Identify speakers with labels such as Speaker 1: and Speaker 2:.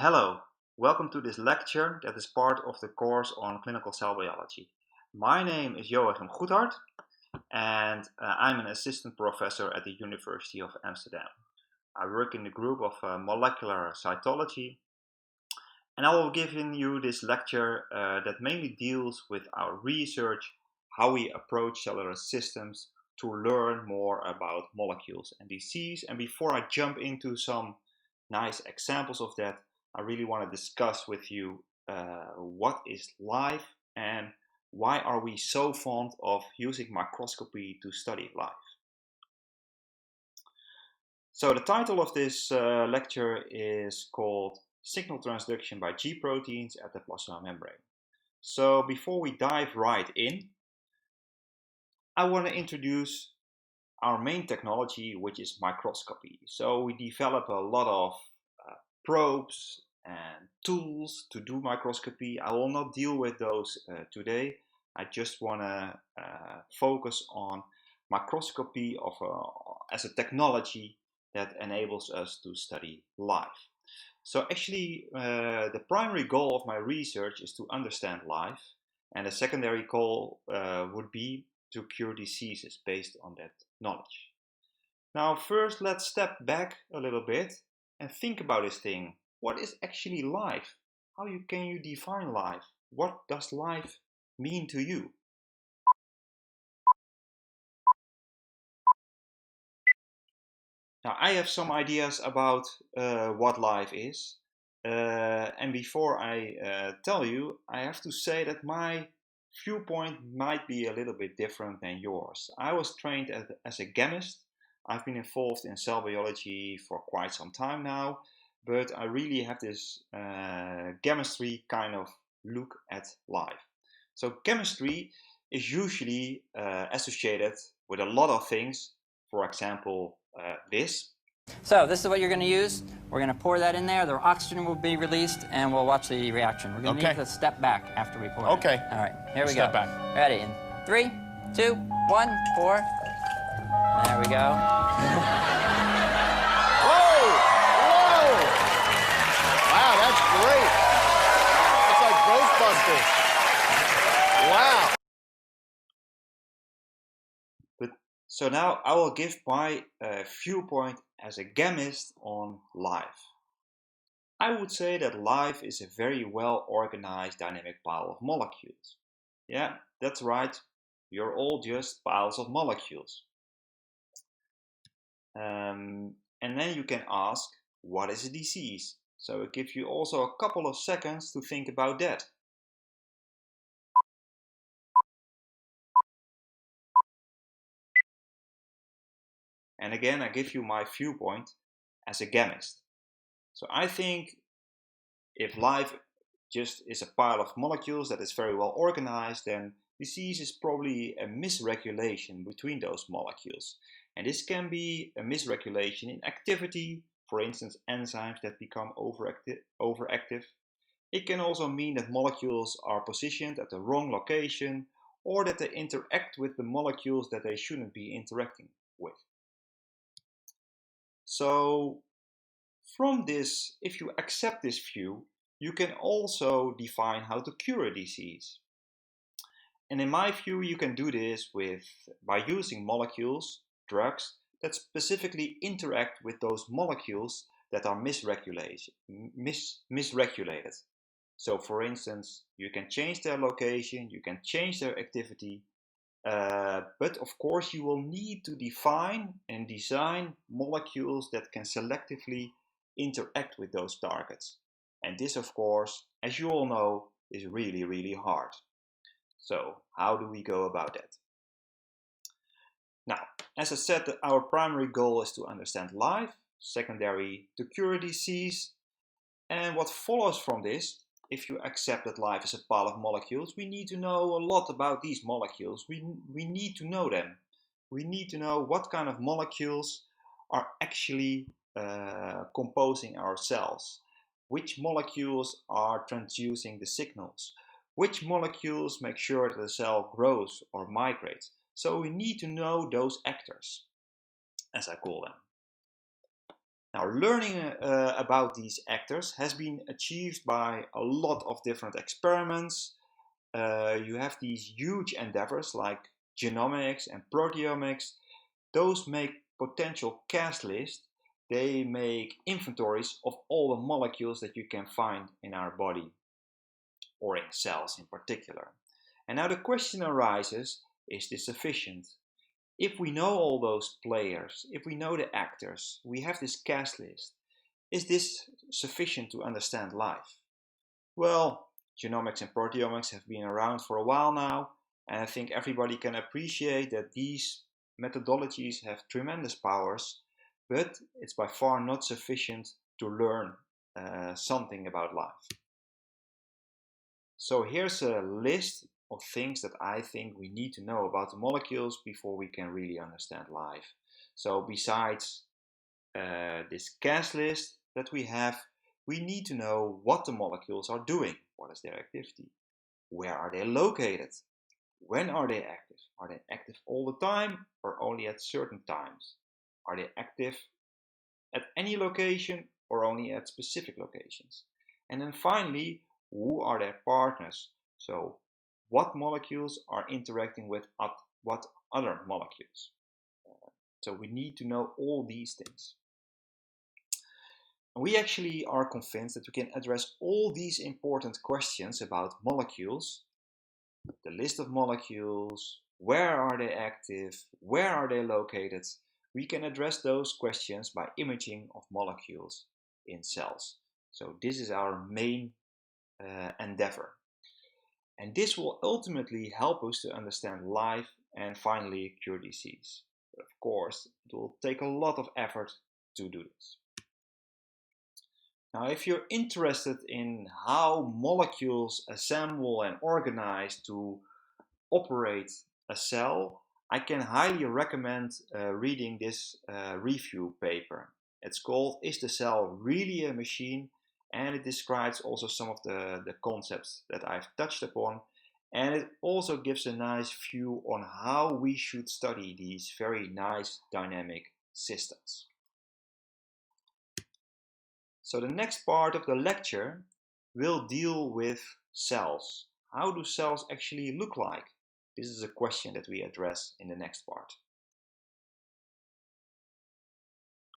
Speaker 1: Hello, welcome to this lecture that is part of the course on clinical cell biology. My name is J.Goedhart and I'm an assistant professor at the University of Amsterdam. I work in the group of molecular cytology, and I will give you this lecture that mainly deals with our research, how we approach cellular systems to learn more about molecules and disease. And before I jump into some nice examples of that, I really want to discuss with you what is life and why are we so fond of using microscopy to study life. So the title of this lecture is called Signal Transduction by G proteins at the plasma membrane. So before we dive right in, I want to introduce our main technology, which is microscopy. So we develop a lot of probes and tools to do microscopy. I will not deal with those today. I just want to focus on microscopy as a technology that enables us to study life. So actually, the primary goal of my research is to understand life, and the secondary goal would be to cure diseases based on that knowledge. Now, first, let's step back a little bit and think about this thing. What is actually life? Can you define life? What does life mean to you? Now, I have some ideas about what life is. And before I tell you, I have to say that my viewpoint might be a little bit different than yours. I was trained as a chemist. I've been involved in cell biology for quite some time now, but I really have this chemistry kind of look at life. So chemistry is usually associated with a lot of things. For example, this.
Speaker 2: So this is what you're going to use. We're going to pour that in there. The oxygen will be released, and we'll watch the reaction. We're going to need to step back after we pour it.
Speaker 3: Okay.
Speaker 2: All right, here we go.
Speaker 3: Step back.
Speaker 2: Ready? In 3, 2, 1, pour. There we go.
Speaker 3: Whoa! Whoa! Wow, that's great. It's like Ghostbusters. Wow.
Speaker 1: So now I will give my viewpoint as a chemist on life. I would say that life is a very well organized dynamic pile of molecules. Yeah, that's right. You're all just piles of molecules. And then you can ask, what is a disease? So it gives you also a couple of seconds to think about that. And again, I give you my viewpoint as a chemist. So I think if life just is a pile of molecules that is very well organized, then disease is probably a misregulation between those molecules. And this can be a misregulation in activity, for instance, enzymes that become overactive. It can also mean that molecules are positioned at the wrong location, or that they interact with the molecules that they shouldn't be interacting with. So from this, if you accept this view, you can also define how to cure a disease. And in my view, you can do this by using molecules, drugs, that specifically interact with those molecules that are misregulated. So for instance, you can change their location, you can change their activity, but of course you will need to define and design molecules that can selectively interact with those targets. And this, of course, as you all know, is really, really hard. So how do we go about that? Now, as I said, our primary goal is to understand life, secondary to cure disease. And what follows from this, if you accept that life is a pile of molecules, we need to know a lot about these molecules. We need to know them. We need to know what kind of molecules are actually composing our cells. Which molecules are transducing the signals? Which molecules make sure that the cell grows or migrates? So we need to know those actors, as I call them. Now, learning about these actors has been achieved by a lot of different experiments. You have these huge endeavors like genomics and proteomics. Those make potential cast lists. They make inventories of all the molecules that you can find in our body, or in cells in particular. And now the question arises, is this sufficient? If we know all those players, if we know the actors, we have this cast list, is this sufficient to understand life? Well, genomics and proteomics have been around for a while now, and I think everybody can appreciate that these methodologies have tremendous powers, but it's by far not sufficient to learn something about life. So here's a list of things that I think we need to know about the molecules before we can really understand life. So besides this cast list that we have, we need to know what the molecules are doing. What is their activity? Where are they located? When are they active? Are they active all the time or only at certain times? Are they active at any location or only at specific locations? And then finally, who are their partners? So what molecules are interacting with what other molecules? So we need to know all these things. We actually are convinced that we can address all these important questions about molecules, the list of molecules, where are they active, where are they located. We can address those questions by imaging of molecules in cells. So this is our main endeavor. And this will ultimately help us to understand life and finally cure disease. But of course, it will take a lot of effort to do this. Now, if you're interested in how molecules assemble and organize to operate a cell, I can highly recommend reading this review paper. It's called "Is the Cell Really a Machine?" And it describes also some of the concepts that I've touched upon. And it also gives a nice view on how we should study these very nice dynamic systems. So the next part of the lecture will deal with cells. How do cells actually look like? This is a question that we address in the next part.